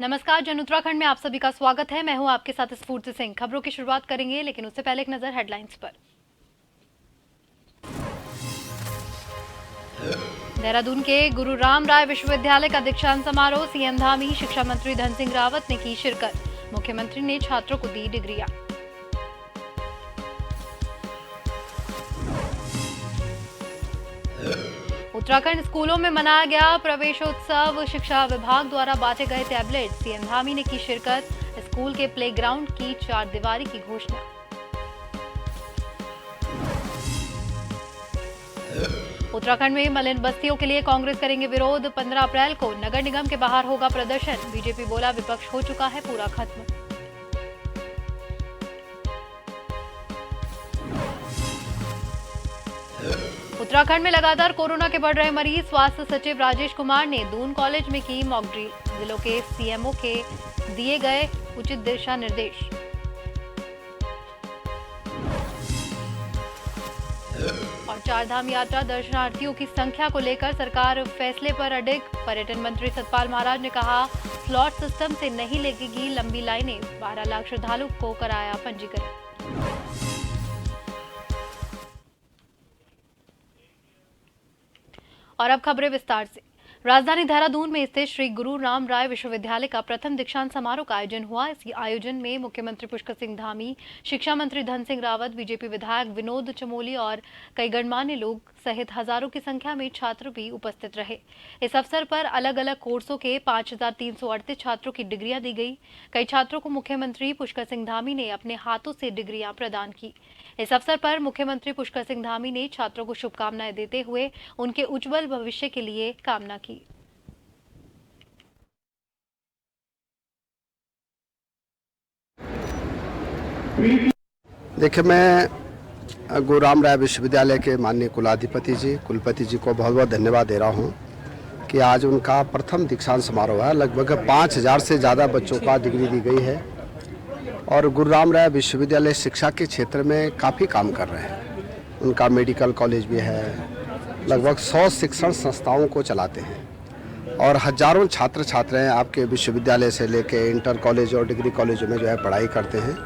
नमस्कार, जन उत्तराखंड में आप सभी का स्वागत है। मैं हूं आपके साथ स्फूर्ति सिंह। खबरों की शुरुआत करेंगे, लेकिन उससे पहले एक नजर हेडलाइंस पर। देहरादून के गुरु राम राय विश्वविद्यालय का दीक्षांत समारोह, सीएम धामी, शिक्षा मंत्री धन सिंह रावत ने की शिरकत। मुख्यमंत्री ने छात्रों को दी डिग्रियां। उत्तराखंड स्कूलों में मनाया गया प्रवेशोत्सव, शिक्षा विभाग द्वारा बांटे गए टैबलेट। सीएम धामी ने की शिरकत। स्कूल के प्लेग्राउंड की चारदीवारी की घोषणा। उत्तराखंड में मलिन बस्तियों के लिए कांग्रेस करेंगे विरोध। 15 अप्रैल को नगर निगम के बाहर होगा प्रदर्शन। बीजेपी बोला विपक्ष हो चुका है पूरा खत्म। उत्तराखंड में लगातार कोरोना के बढ़ रहे मरीज। स्वास्थ्य सचिव राजेश कुमार ने दून कॉलेज में की मॉक ड्रिल। जिलों के सीएमओ के दिए गए उचित दिशा निर्देश। और चारधाम यात्रा दर्शनार्थियों की संख्या को लेकर सरकार फैसले पर अडिग। पर्यटन मंत्री सतपाल महाराज ने कहा, स्लॉट सिस्टम से नहीं लगेगी लंबी लाइनें। 12 लाख श्रद्धालु को कराया पंजीकरण। और अब खबरें विस्तार से। राजधानी देहरादून में स्थित श्री गुरु राम राय विश्वविद्यालय का प्रथम दीक्षांत समारोह का आयोजन हुआ। इस आयोजन में मुख्यमंत्री पुष्कर सिंह धामी, शिक्षा मंत्री धन सिंह रावत, बीजेपी विधायक विनोद चमोली और कई गणमान्य लोग सहित हजारों की संख्या में छात्र भी उपस्थित रहे। इस अवसर पर अलग अलग कोर्सों के 5338 छात्रों की डिग्रियां दी गई। कई छात्रों को मुख्यमंत्री पुष्कर सिंह धामी ने अपने हाथों से डिग्रियां प्रदान की। इस अवसर पर मुख्यमंत्री पुष्कर सिंह धामी ने छात्रों को शुभकामनाएं देते हुए उनके उज्जवल भविष्य के लिए कामना की। देखिए, मैं गुरु राम राय विश्वविद्यालय के माननीय कुलपति जी को बहुत बहुत धन्यवाद दे रहा हूं कि आज उनका प्रथम दीक्षांत समारोह है। लगभग 5000 से ज़्यादा बच्चों का डिग्री दी गई है और गुरु राम राय विश्वविद्यालय शिक्षा के क्षेत्र में काफ़ी काम कर रहे हैं। उनका मेडिकल कॉलेज भी है, लगभग 100 शिक्षण संस्थाओं को चलाते हैं और हजारों छात्र छात्राएँ आपके विश्वविद्यालय से लेकर इंटर कॉलेज और डिग्री कॉलेजों में जो है पढ़ाई करते हैं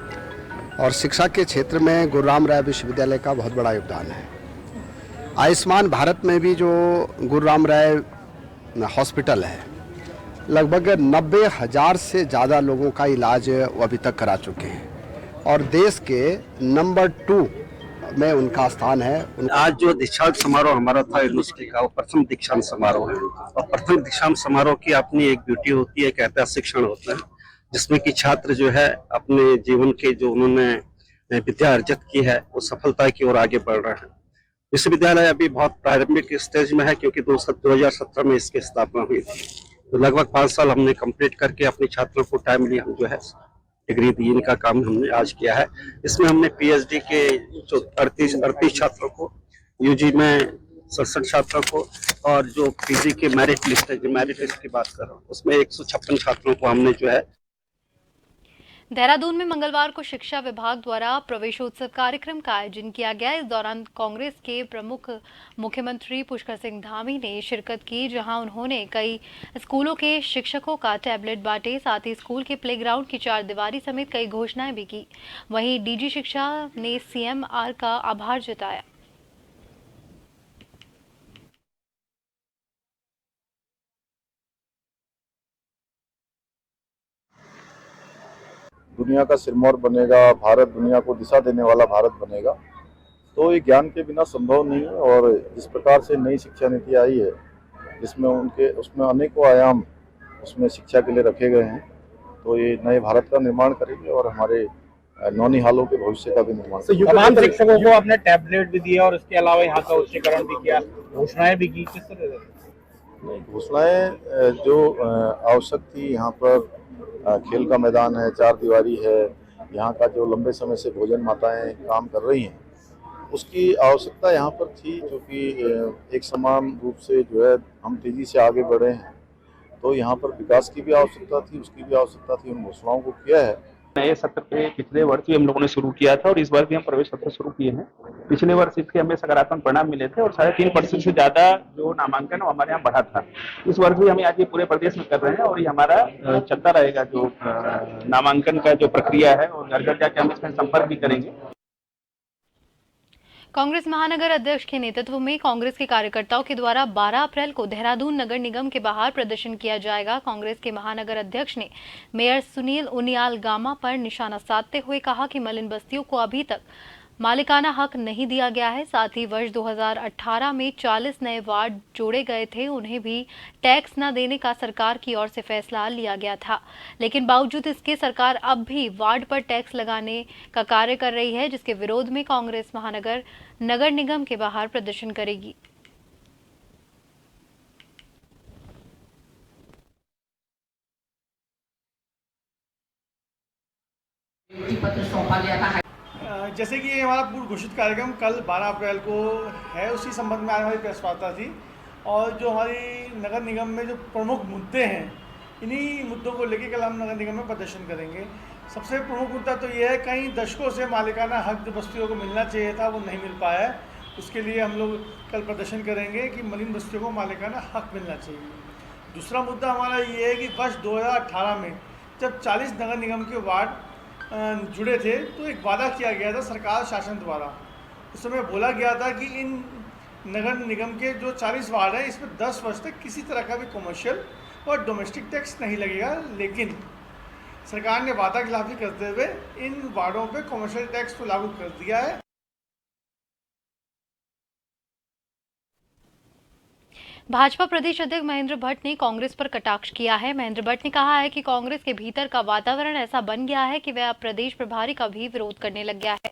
और शिक्षा के क्षेत्र में गुरु राम राय विश्वविद्यालय का बहुत बड़ा योगदान है। आयुष्मान भारत में भी जो गुरु राम राय हॉस्पिटल है, लगभग 90,000 से ज़्यादा लोगों का इलाज वो अभी तक करा चुके हैं और देश के नंबर 2 में उनका स्थान है। आज जो दीक्षांत समारोह हमारा था यूनिवर्सिटी का, वो प्रथम दीक्षांत समारोह है और प्रथम दीक्षांत समारोह की अपनी एक ब्यूटी होती है, एक ऐतिहासिक क्षण होता है जिसमें कि छात्र जो है अपने जीवन के जो उन्होंने विद्या अर्जित की है वो सफलता की ओर आगे बढ़ रहे हैं। विश्वविद्यालय अभी बहुत प्रारंभिक स्टेज में है क्योंकि 2017 में इसकी स्थापना हुई थी। तो लगभग 5 साल हमने कंप्लीट करके अपने छात्रों को टाइमली हम जो है डिग्री देने का काम हमने आज किया है। इसमें हमने पीएचडी के जो 38 छात्रों को, यूजी में 67 छात्रों को और जो पीजी के मेरिट लिस्ट है, जो मेरिट लिस्ट की बात कर रहा हूँ, उसमें 156 छात्रों को हमने जो है। देहरादून में मंगलवार को शिक्षा विभाग द्वारा प्रवेशोत्सव कार्यक्रम का आयोजन किया गया। इस दौरान कांग्रेस के प्रमुख मुख्यमंत्री पुष्कर सिंह धामी ने शिरकत की, जहां उन्होंने कई स्कूलों के शिक्षकों का टैबलेट बांटे। साथ ही स्कूल के प्लेग्राउंड की चारदीवारी समेत कई घोषणाएं भी की। वहीं डीजी शिक्षा ने सीएमआर का आभार जताया। दुनिया का सिरमौर बनेगा, भारत दुनिया को दिशा देने वाला भारत बनेगा, तो ये ज्ञान के बिना संभव नहीं है। और जिस प्रकार से नई शिक्षा नीति आई है, जिसमें उसमें अनेकों आयाम उसमें शिक्षा के लिए रखे गए हैं, तो ये नए भारत का निर्माण करेंगे और हमारे नौनिहालों के भविष्य का भी निर्माण करेंगे। तमाम शिक्षकों को आपने टैबलेट भी दिया और इसके अलावा यहाँ का उच्चीकरण भी किया, घोषणाएं भी की, किस तरह से? घोषणाएं जो आवश्यक थी, यहाँ पर खेल का मैदान है, चारदीवारी है, यहाँ का जो लंबे समय से भोजन माताएं काम कर रही हैं, उसकी आवश्यकता यहाँ पर थी। क्योंकि एक समान रूप से जो है हम तेजी से आगे बढ़े हैं, तो यहाँ पर विकास की भी आवश्यकता थी, उसकी भी आवश्यकता थी। उन घोषणाओं को किया है नए सत्र पे पिछले वर्ष भी हम लोगों ने शुरू किया था और इस बार भी हम प्रवेश सत्र शुरू किए हैं। पिछले वर्ष इसके हमें सकारात्मक परिणाम मिले थे और 3.5% से ज्यादा जो नामांकन वो हमारे यहाँ बढ़ा था। इस वर्ष भी हम आज ये पूरे प्रदेश में कर रहे हैं और ये हमारा चलता रहेगा जो नामांकन का जो प्रक्रिया है और घर घर जाके हम इसमें संपर्क भी करेंगे। कांग्रेस महानगर अध्यक्ष के नेतृत्व में कांग्रेस के कार्यकर्ताओं के द्वारा 12 अप्रैल को देहरादून नगर निगम के बाहर प्रदर्शन किया जाएगा। कांग्रेस के महानगर अध्यक्ष ने मेयर सुनील उनियाल गामा पर निशाना साधते हुए कहा कि मलिन बस्तियों को अभी तक मालिकाना हक नहीं दिया गया है। साथ ही वर्ष 2018 में 40 नए वार्ड जोड़े गए थे, उन्हें भी टैक्स न देने का सरकार की ओर से फैसला लिया गया था, लेकिन बावजूद इसके सरकार अब भी वार्ड पर टैक्स लगाने का कार्य कर रही है, जिसके विरोध में कांग्रेस महानगर नगर निगम के बाहर प्रदर्शन करेगी। पत्र सौंपा गया था। जैसे कि ये हमारा पूर्व घोषित कार्यक्रम कल 12 अप्रैल को है, उसी संबंध में आज हमारी प्रेस वार्ता थी और जो हमारी नगर निगम में जो प्रमुख मुद्दे हैं, इन्हीं मुद्दों को लेकर कल हम नगर निगम में प्रदर्शन करेंगे। सबसे प्रमुख मुद्दा तो ये है, कई दशकों से मालिकाना हक जो बस्तियों को मिलना चाहिए था वो नहीं मिल पाया है। उसके लिए हम लोग कल प्रदर्शन करेंगे कि मलिन बस्तियों को मालिकाना हक मिलना चाहिए। दूसरा मुद्दा हमारा ये है कि वर्ष 2018 में जब 40 नगर निगम के वार्ड जुड़े थे तो एक वादा किया गया था सरकार शासन द्वारा। उस समय बोला गया था कि इन नगर निगम के जो 40 वार्ड हैं इसमें 10 वर्ष तक किसी तरह का भी कमर्शियल और डोमेस्टिक टैक्स नहीं लगेगा, लेकिन सरकार ने वादा खिलाफी करते हुए इन वार्डों पे कमर्शियल टैक्स को लागू कर दिया है। भाजपा प्रदेश अध्यक्ष महेंद्र भट्ट ने कांग्रेस पर कटाक्ष किया है। महेंद्र भट्ट ने कहा है कि कांग्रेस के भीतर का वातावरण ऐसा बन गया है कि वह अब प्रदेश प्रभारी का भी विरोध करने लग गया है।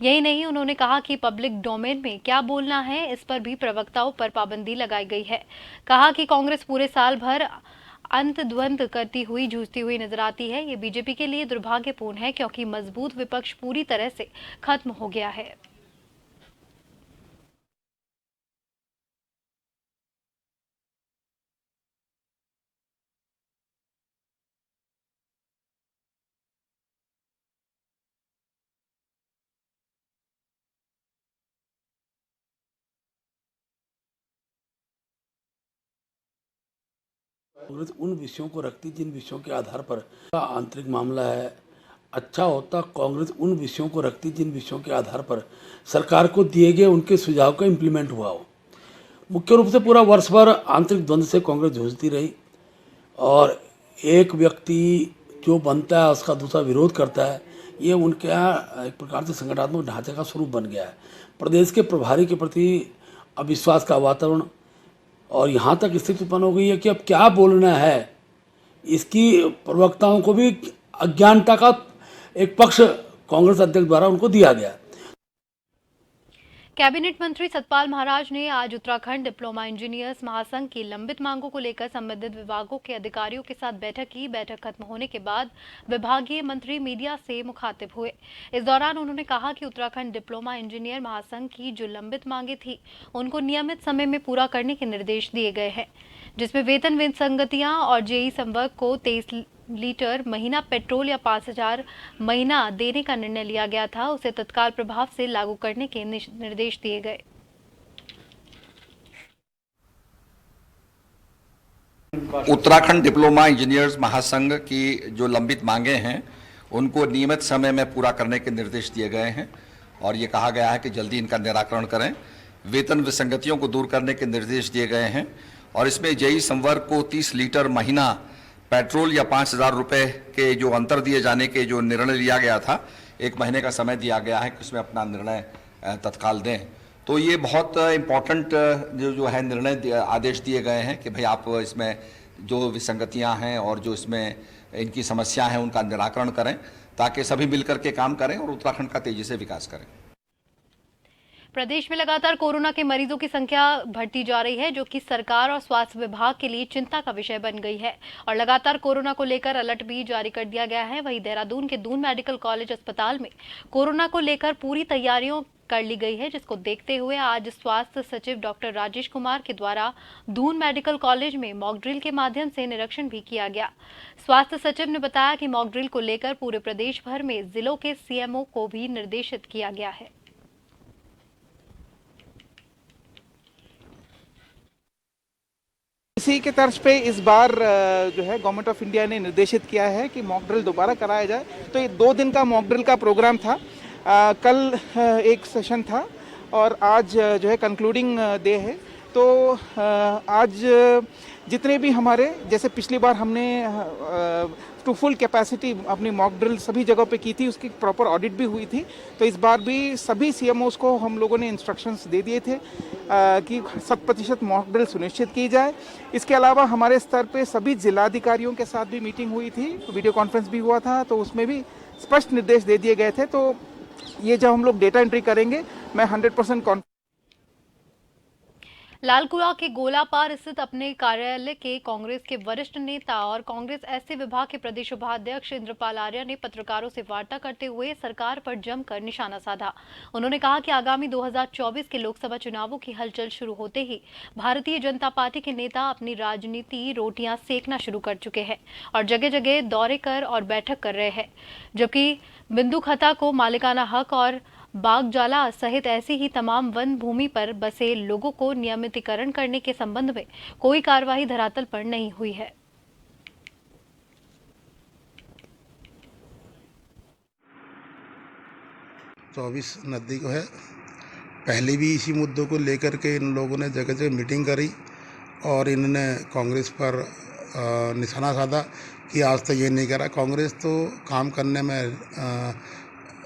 यही नहीं, उन्होंने कहा कि पब्लिक डोमेन में क्या बोलना है इस पर भी प्रवक्ताओं पर पाबंदी लगाई गई है। कहा कि कांग्रेस पूरे साल भर अंतद्वंद करती हुई जूझती हुई नजर आती है। ये बीजेपी के लिए दुर्भाग्यपूर्ण है क्योंकि मजबूत विपक्ष पूरी तरह से खत्म हो गया है। कांग्रेस उन विषयों को रखती जिन विषयों के आधार पर आंतरिक मामला है। अच्छा होता कांग्रेस उन विषयों को रखती जिन विषयों के आधार पर सरकार को दिए गए उनके सुझाव का इम्प्लीमेंट हुआ हो। मुख्य रूप से पूरा वर्ष भर आंतरिक द्वंद्व से कांग्रेस जूझती रही और एक व्यक्ति जो बनता है उसका दूसरा विरोध करता है। ये उनके यहाँ एक प्रकार से संगठनात्मक ढांचे का स्वरूप बन गया है। प्रदेश के प्रभारी के प्रति अविश्वास का वातावरण और यहाँ तक स्थिति उत्पन्न हो गई है कि अब क्या बोलना है, इसकी प्रवक्ताओं को भी अज्ञानता का एक पक्ष कांग्रेस अध्यक्ष द्वारा उनको दिया गया। कैबिनेट मंत्री सतपाल महाराज ने आज उत्तराखंड डिप्लोमा इंजीनियर्स महासंघ की लंबित मांगों को लेकर संबंधित विभागों के अधिकारियों के साथ बैठक की। बैठक खत्म होने के बाद विभागीय मंत्री मीडिया से मुखातिब हुए। इस दौरान उन्होंने कहा कि उत्तराखंड डिप्लोमा इंजीनियर महासंघ की जो लंबित मांगे थी उनको नियमित समय में पूरा करने के निर्देश दिए गए हैं, जिसमें वेतन विसंगतियां और जेई संवर्ग को 23 लीटर महीना पेट्रोल या 5,000 महीना देने का निर्णय लिया गया था, उसे तत्काल प्रभाव से लागू करने के निर्देश दिए गए। उत्तराखंड डिप्लोमा इंजीनियर्स महासंघ की जो लंबित मांगे हैं उनको नियमित समय में पूरा करने के निर्देश दिए गए हैं और ये कहा गया है कि जल्दी इनका निराकरण करें। वेतन विसंगतियों को दूर करने के निर्देश दिए गए हैं और इसमें जेई संवर्ग को 30 लीटर महीना पेट्रोल या 5,000 रुपये के जो अंतर दिए जाने के जो निर्णय लिया गया था, 1 महीने का समय दिया गया है कि उसमें अपना निर्णय तत्काल दें। तो ये बहुत इम्पोर्टेंट जो है निर्णय आदेश दिए गए हैं कि भाई आप इसमें जो विसंगतियां हैं और जो इसमें इनकी समस्या है उनका निराकरण करें ताकि सभी मिलकर के काम करें और उत्तराखंड का तेजी से विकास करें। प्रदेश में लगातार कोरोना के मरीजों की संख्या बढ़ती जा रही है, जो कि सरकार और स्वास्थ्य विभाग के लिए चिंता का विषय बन गई है और लगातार कोरोना को लेकर अलर्ट भी जारी कर दिया गया है। वहीं देहरादून के दून मेडिकल कॉलेज अस्पताल में कोरोना को लेकर पूरी तैयारियों कर ली गई है, जिसको देखते हुए आज स्वास्थ्य सचिव डॉक्टर राजेश कुमार के द्वारा दून मेडिकल कॉलेज में मॉक ड्रिल के माध्यम से निरीक्षण भी किया गया। स्वास्थ्य सचिव ने बताया कि मॉक ड्रिल को लेकर पूरे प्रदेश भर में जिलों के सीएमओ को भी निर्देशित किया गया है। इसी के तर्ज पे इस बार जो है गवर्नमेंट ऑफ इंडिया ने निर्देशित किया है कि मॉक ड्रिल दोबारा कराया जाए। तो ये 2 दिन का मॉक ड्रिल का प्रोग्राम था। कल एक सेशन था और आज जो है कंक्लूडिंग डे है। तो आज जितने भी हमारे, जैसे पिछली बार हमने टू फुल कैपेसिटी अपनी मॉक ड्रिल सभी जगहों पे की थी, उसकी प्रॉपर ऑडिट भी हुई थी। तो इस बार भी सभी सीएमओस को हम लोगों ने इंस्ट्रक्शंस दे दिए थे कि 100% मॉक ड्रिल सुनिश्चित की जाए। इसके अलावा हमारे स्तर पे सभी जिलाधिकारियों के साथ भी मीटिंग हुई थी, वीडियो कॉन्फ्रेंस भी हुआ था, तो उसमें भी स्पष्ट निर्देश दे दिए गए थे। तो ये जब हम लोग डेटा एंट्री करेंगे, मैं 100% कॉन्फिडेंट। लालकुआ के गोलापार स्थित अपने कार्यालय के कांग्रेस के वरिष्ठ नेता और कांग्रेस एससी विभाग के प्रदेश उपाध्यक्ष इंद्रपाल आर्य ने पत्रकारों से वार्ता करते हुए सरकार पर जमकर निशाना साधा। उन्होंने कहा कि आगामी 2024 के लोकसभा चुनावों की हलचल शुरू होते ही भारतीय जनता पार्टी के नेता अपनी राजनीति रोटियां सेकना शुरू कर चुके हैं और जगह जगह दौरे कर और बैठक कर रहे हैं, जबकि बिंदु खता को मालिकाना हक और बागजाला सहित ऐसी ही तमाम वन भूमि पर बसे लोगों को नियमितीकरण करने के संबंध में कोई कार्यवाही धरातल पर नहीं हुई है। चौबीस नदी को है, पहले भी इसी मुद्दों को लेकर के इन लोगों ने जगह जगह मीटिंग करी और इन्होंने कांग्रेस पर निशाना साधा कि आज तक ये नहीं करा। कांग्रेस तो काम करने में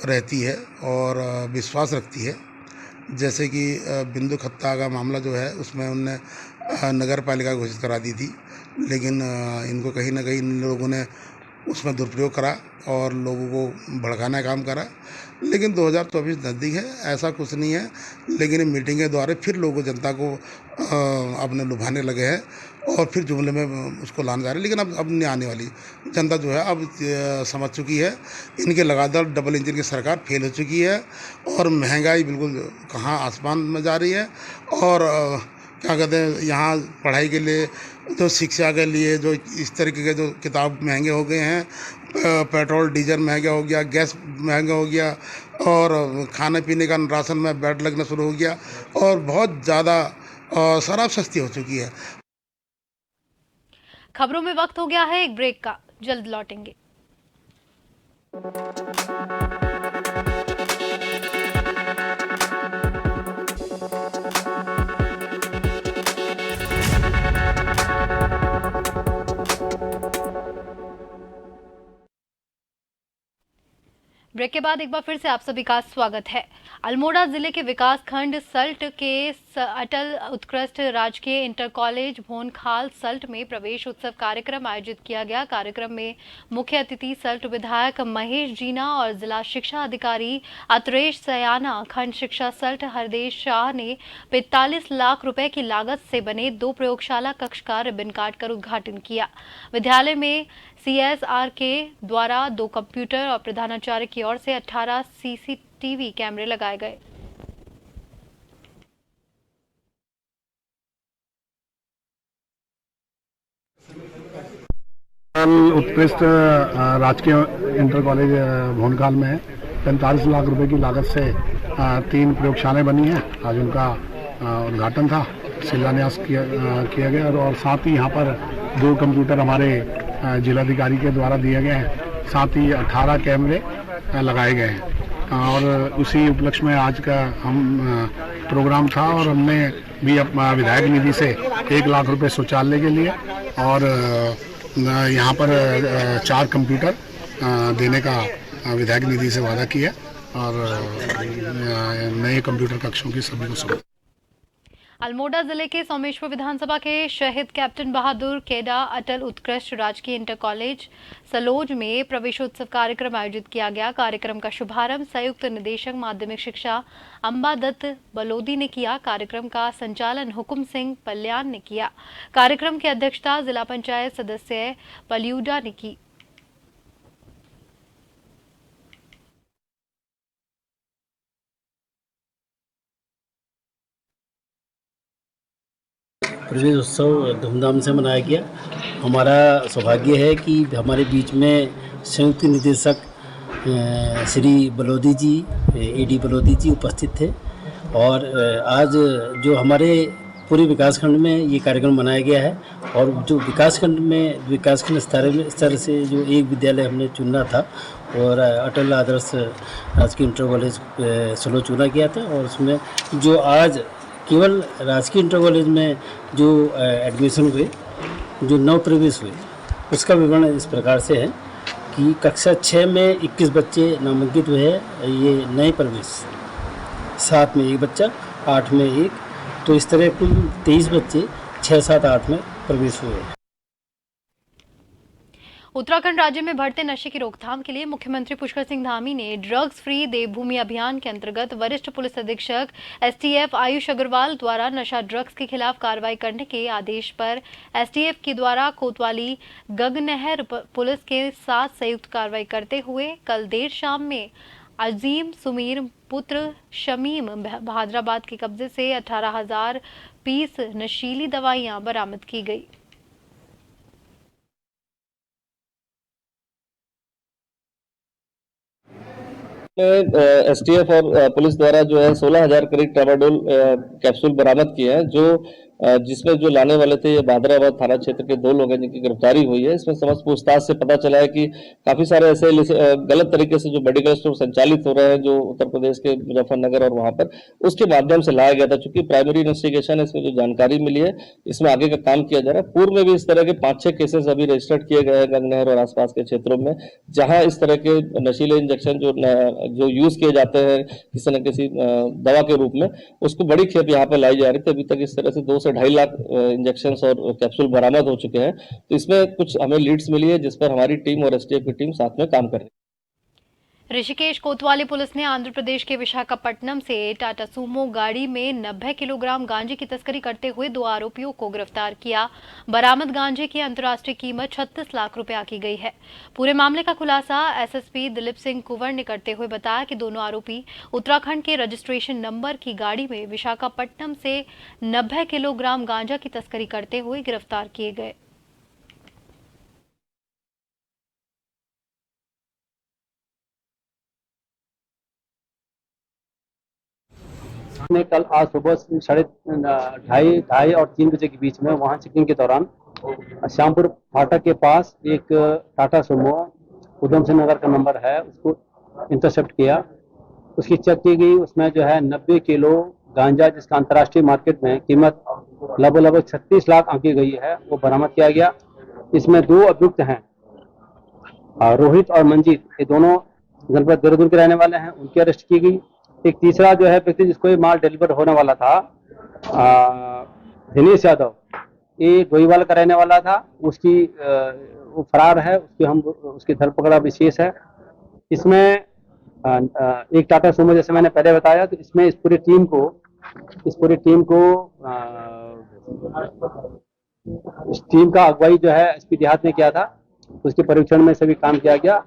रहती है और विश्वास रखती है। जैसे कि बिंदु खत्ता का मामला जो है, उसमें उनने नगर पालिका घोषित करा दी थी, लेकिन इनको कहीं ना कहीं इन लोगों ने उसमें दुरुपयोग करा और लोगों को भड़काने का काम करा। लेकिन 2024 नज़दीक है, ऐसा कुछ नहीं है, लेकिन मीटिंग के द्वारा फिर लोगों जनता को अपने लुभाने लगे हैं और फिर जुमले में उसको लाने जा रहे हैं। लेकिन अब नहीं आने वाली जनता जो है अब समझ चुकी है, इनके लगातार डबल इंजन की सरकार फेल हो चुकी है और महंगाई बिल्कुल कहाँ आसमान में जा रही है। और क्या कहते हैं, यहाँ पढ़ाई के लिए, जो शिक्षा के लिए जो इस तरीके के जो किताब महंगे हो गए हैं, पेट्रोल डीजल महंगा हो गया, गैस महंगा हो गया और खाने पीने का राशन में बैट लगना शुरू हो गया और बहुत ज़्यादा शराब सस्ती हो चुकी है। खबरों में वक्त हो गया है एक ब्रेक का, जल्द लौटेंगे। ब्रेक के बाद एक बार फिर से आप सभी का स्वागत है। अल्मोड़ा जिले के विकास खंड सल्ट के अटल उत्कृष्ट राजकीय इंटर कॉलेज भोनखाल सल्ट में प्रवेश उत्सव कार्यक्रम आयोजित किया गया। कार्यक्रम में मुख्य अतिथि सल्ट विधायक महेश जीना और जिला शिक्षा अधिकारी अतरेश सयाना, खंड शिक्षा सल्ट हरदेश शाह ने 45 लाख रुपए की लागत से बने 2 प्रयोगशाला कक्ष का रिबन काटकर उद्घाटन किया। विद्यालय में CSR के द्वारा 2 कंप्यूटर और प्रधानाचार्य की ओर से 18 CCTV कैमरे लगाए गए। उत्कृष्ट राजकीय इंटर कॉलेज भोनखाल में 45 लाख रुपए की लागत से 3 प्रयोगशालाएं बनी हैं। आज उनका उद्घाटन था, शिलान्यास किया गया और साथ ही यहाँ पर 2 कंप्यूटर हमारे जिलाधिकारी के द्वारा दिए गए हैं, साथ ही 18 कैमरे लगाए गए हैं। और उसी उपलक्ष्य में आज का हम प्रोग्राम था और हमने भी विधायक निधि से 1 लाख रुपए शौचालय के लिए और यहाँ पर 4 कंप्यूटर देने का विधायक निधि से वादा किया और नए कंप्यूटर कक्षों की सभी को सुविधा। अल्मोड़ा जिले के सोमेश्वर विधानसभा के शहीद कैप्टन बहादुर केडा अटल उत्कृष्ट राजकीय इंटर कॉलेज सलोज में प्रवेशोत्सव कार्यक्रम आयोजित किया गया। कार्यक्रम का शुभारंभ संयुक्त निदेशक माध्यमिक शिक्षा अंबादत्त बलोदी ने किया। कार्यक्रम का संचालन हुकुम सिंह पल्यान ने किया। कार्यक्रम की अध्यक्षता जिला पंचायत सदस्य पलियूडा ने की। प्रवेश उत्सव धूमधाम से मनाया गया। हमारा सौभाग्य है कि हमारे बीच में संयुक्त निदेशक श्री बलोदी जी, एडी बलोदी जी उपस्थित थे और आज जो हमारे पूरे विकासखंड में ये कार्यक्रम मनाया गया है और जो विकासखंड स्तर से जो एक विद्यालय हमने चुनना था और अटल आदर्श राजकीय इंटर कॉलेज सलो चुना गया था और उसमें जो आज केवल राजकीय इंटर कॉलेज में जो एडमिशन हुए, जो नव प्रवेश हुए, उसका विवरण इस प्रकार से है कि कक्षा 6 में 21 बच्चे नामांकित हुए हैं, ये नए प्रवेश, 7 में 1 बच्चा, 8 में 1, तो इस तरह कुल 23 बच्चे 6, 7, 8 में प्रवेश हुए हैं। उत्तराखंड राज्य में बढ़ते नशे की रोकथाम के लिए मुख्यमंत्री पुष्कर सिंह धामी ने ड्रग्स फ्री देवभूमि अभियान के अंतर्गत वरिष्ठ पुलिस अधीक्षक एसटीएफ आयुष अग्रवाल द्वारा नशा ड्रग्स के खिलाफ कार्रवाई करने के आदेश पर एसटीएफ के द्वारा कोतवाली गगनहर पुलिस के साथ संयुक्त कार्रवाई करते हुए कल देर शाम में अजीम सुमीर पुत्र शमीम बहादुराबाद के कब्जे से 18,000 पीस नशीली दवाइयां बरामद की गई। एसटीएफ और पुलिस द्वारा जो है 16,000 करीब ट्रामाडोल कैप्सूल बरामद किए हैं, जो जिसमें जो लाने वाले थे ये बहादुराबाद थाना क्षेत्र के 2 लोग हैं जिनकी गिरफ्तारी हुई है। इसमें समस्त पूछताछ से पता चला है कि काफी सारे ऐसे गलत तरीके से जो मेडिकल स्टोर संचालित हो रहे हैं जो उत्तर प्रदेश के मुजफ्फरनगर और वहां पर, उसके माध्यम से लाया गया था। चूंकि प्राइमरी इन्वेस्टिगेशन है, इसमें जो जानकारी मिली है इसमें आगे का काम किया जा रहा है। पूर्व में भी इस तरह के 5-6 केसेस अभी रजिस्टर्ड किए गए हैं गंगनहर और आसपास के क्षेत्रों में, जहां इस तरह के नशीले इंजेक्शन जो यूज किए जाते हैं किसी न किसी दवा के रूप में, उसको बड़ी खेप यहाँ पर लाई जा रही थी। अभी तक इस तरह से 2 से 2.5 लाख इंजेक्शंस और कैप्सूल बरामद हो चुके हैं। तो इसमें कुछ हमें लीड्स मिली है जिस पर हमारी टीम और एसटीएफ की टीम साथ में काम कर रही है। ऋषिकेश कोतवाली पुलिस ने आंध्र प्रदेश के विशाखापट्टनम से टाटा सूमो गाड़ी में 90 किलोग्राम गांजे की तस्करी करते हुए 2 आरोपियों को गिरफ्तार किया। बरामद गांजे की अंतर्राष्ट्रीय कीमत 36 लाख रुपए की गई है। पूरे मामले का खुलासा एसएसपी दिलीप सिंह कुंवर ने करते हुए बताया कि दोनों आरोपी उत्तराखंड के रजिस्ट्रेशन नंबर की गाड़ी में विशाखापट्टनम से 90 किलोग्राम गांजा की तस्करी करते हुए गिरफ्तार किए गए। कल आज सुबह 2:30 और 3 बजे के बीच में वहां चेकिंग के दौरान श्यामपुर फाटक के पास एक टाटा सुमो उधम सिंह नगर का नंबर है, उसको इंटरसेप्ट किया। उसकी चेक की गई, उसमें जो है 90 किलो गांजा जिसका अंतर्राष्ट्रीय मार्केट में कीमत लगभग 36 लाख आंकी गई है, वो बरामद किया गया। इसमें 2 अभियुक्त हैं, रोहित और मंजीत, ये दोनों जनपद देहरादून के रहने वाले हैं, उनकी अरेस्ट की गई। एक तीसरा जो है व्यक्ति जिसको ये माल डिलीवर होने वाला था, दिनेश यादव, ये गोईवाल का रहने वाला था, उसकी वो फरार है, उसकी धरपकड़ विशेष है। इसमें एक टाटा सुमो जैसे मैंने पहले बताया, तो इसमें इस पूरी टीम का अगुवाई जो है एसपी देहात ने किया था, उसके परीक्षण में सभी काम किया गया।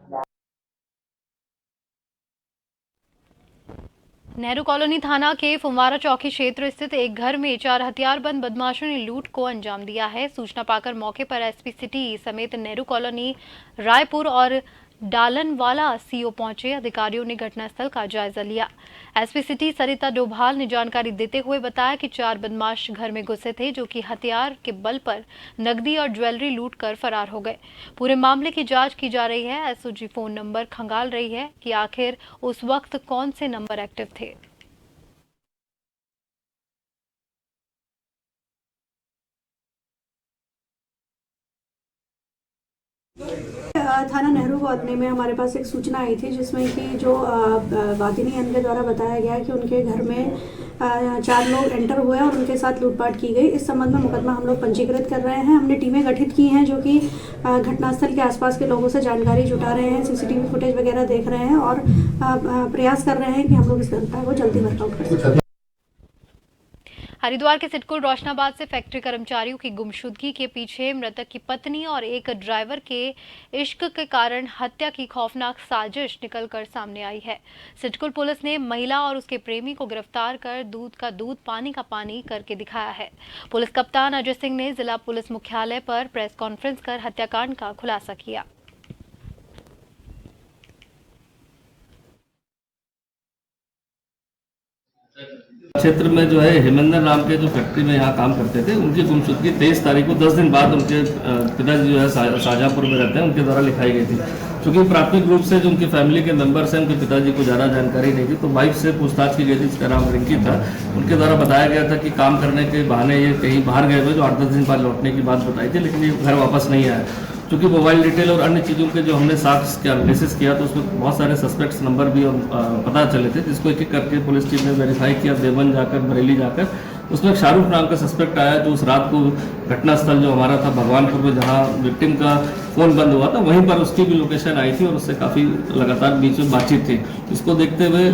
नेहरू कॉलोनी थाना के फुम्वारा चौकी क्षेत्र स्थित एक घर में 4 हथियारबंद बदमाशों ने लूट को अंजाम दिया है। सूचना पाकर मौके पर एसपी सिटी समेत नेहरू कॉलोनी, रायपुर और डालनवाला सीओ पहुंचे। अधिकारियों ने घटनास्थल का जायजा लिया। एसपी सिटी सरिता डोभाल ने जानकारी देते हुए बताया कि 4 बदमाश घर में घुसे थे, जो कि हथियार के बल पर नकदी और ज्वेलरी लूट कर फरार हो गए। पूरे मामले की जांच की जा रही है। एसओजी फोन नंबर खंगाल रही है कि आखिर उस वक्त कौन से नंबर एक्टिव थे। थाना नेहरू कॉलोनी में हमारे पास एक सूचना आई थी, जिसमें कि जो वादिनी एन के द्वारा बताया गया कि उनके घर में 4 लोग एंटर हुए और उनके साथ लूटपाट की गई। इस संबंध में मुकदमा हम लोग पंजीकृत कर रहे हैं। हमने टीमें गठित की हैं जो कि घटनास्थल के आसपास के लोगों से जानकारी जुटा रहे हैं, सीसीटीवी फुटेज वगैरह देख रहे हैं और प्रयास कर रहे हैं कि हम लोग इस घटना को जल्दी वर्कआउट कर सकें। हरिद्वार के सिडकुल रोशनाबाद से फैक्ट्री कर्मचारियों की गुमशुदगी के पीछे मृतक की पत्नी और एक ड्राइवर के इश्क के कारण हत्या की खौफनाक साजिश निकलकर सामने आई है। सिडकुल पुलिस ने महिला और उसके प्रेमी को गिरफ्तार कर दूध का दूध पानी का पानी करके दिखाया है। पुलिस कप्तान अजय सिंह ने जिला पुलिस मुख्यालय पर प्रेस कॉन्फ्रेंस कर हत्याकांड का खुलासा किया। क्षेत्र में जो है हेमेंद्र नाम के जो फैक्ट्री में यहाँ काम करते थे, उनकी गुमशुदगी 23 तारीख को 10 दिन बाद उनके पिताजी जो है शाहजहाँपुर में रहते हैं, उनके द्वारा लिखाई गई थी। क्योंकि प्राथमिक रूप से जो उनकी फैमिली के मेंबर्स हैं, उनके पिताजी को ज़्यादा जानकारी नहीं थी, तो वाइफ से पूछताछ की गई थी, जिसका नाम रिंकी था। उनके द्वारा बताया गया था कि काम करने के बहाने ये कहीं बाहर गए हुए, जो 8-10 दिन बाद लौटने की बात बताई थी, लेकिन ये घर वापस नहीं आया। क्योंकि मोबाइल डिटेल और अन्य चीज़ों के जो हमने साक्ष्य के एनालिसिस किया, तो उसमें बहुत सारे सस्पेक्ट्स नंबर भी पता चले थे, जिसको एक एक करके पुलिस टीम ने वेरीफाई किया। देवन जाकर, बरेली जाकर उसमें एक शाहरुख नाम का सस्पेक्ट आया, जो उस रात को घटनास्थल जो हमारा था भगवानपुर में, जहाँ विक्टिम का फ़ोन बंद हुआ था, वहीं पर उसकी भी लोकेशन आई थी और उससे काफ़ी लगातार बीच में बातचीत थी। इसको देखते हुए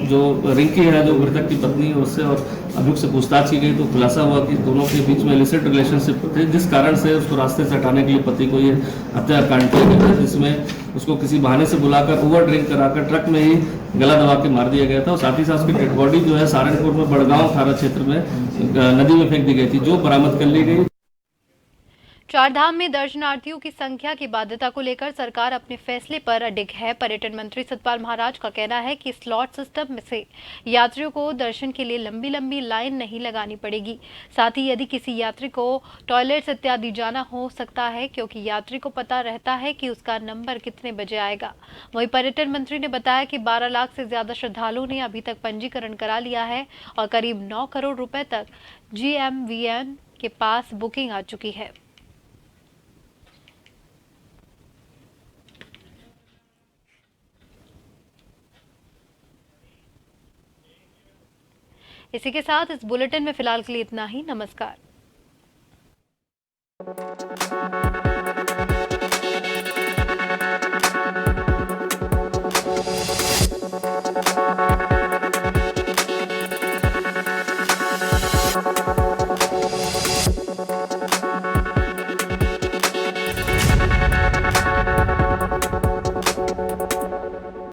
जो रिंकी है, जो मृतक की पत्नी, उससे और अभियुक्त से पूछताछ की गई, तो खुलासा हुआ कि दोनों के बीच में इलिसिट रिलेशनशिप थे, जिस कारण से उसको रास्ते से हटाने के लिए पति को ये हत्याकांड किया गया था, जिसमें उसको किसी बहाने से बुलाकर ओवर ड्रिंक कराकर ट्रक में ही गला दबा के मार दिया गया था। और साथ ही साथ उसकी डेड बॉडी जो है सहारनपुर में बड़गांव थाना क्षेत्र में नदी में फेंक दी गई थी, जो बरामद कर ली गई। चारधाम में दर्शनार्थियों की संख्या की बाध्यता को लेकर सरकार अपने फैसले पर अडिग है। पर्यटन मंत्री सतपाल महाराज का कहना है कि स्लॉट सिस्टम में से यात्रियों को दर्शन के लिए लंबी लंबी लाइन नहीं लगानी पड़ेगी। साथ ही यदि किसी यात्री को टॉयलेट्स इत्यादि जाना हो सकता है, क्योंकि यात्री को पता रहता है कि उसका नंबर कितने बजे आएगा। वहीं पर्यटन मंत्री ने बताया कि 12 लाख से ज्यादा श्रद्धालुओं ने अभी तक पंजीकरण करा लिया है और करीब 9 करोड़ रुपए तक GMVN के पास बुकिंग आ चुकी है। इसी के साथ इस बुलेटिन में फिलहाल के लिए इतना ही। नमस्कार।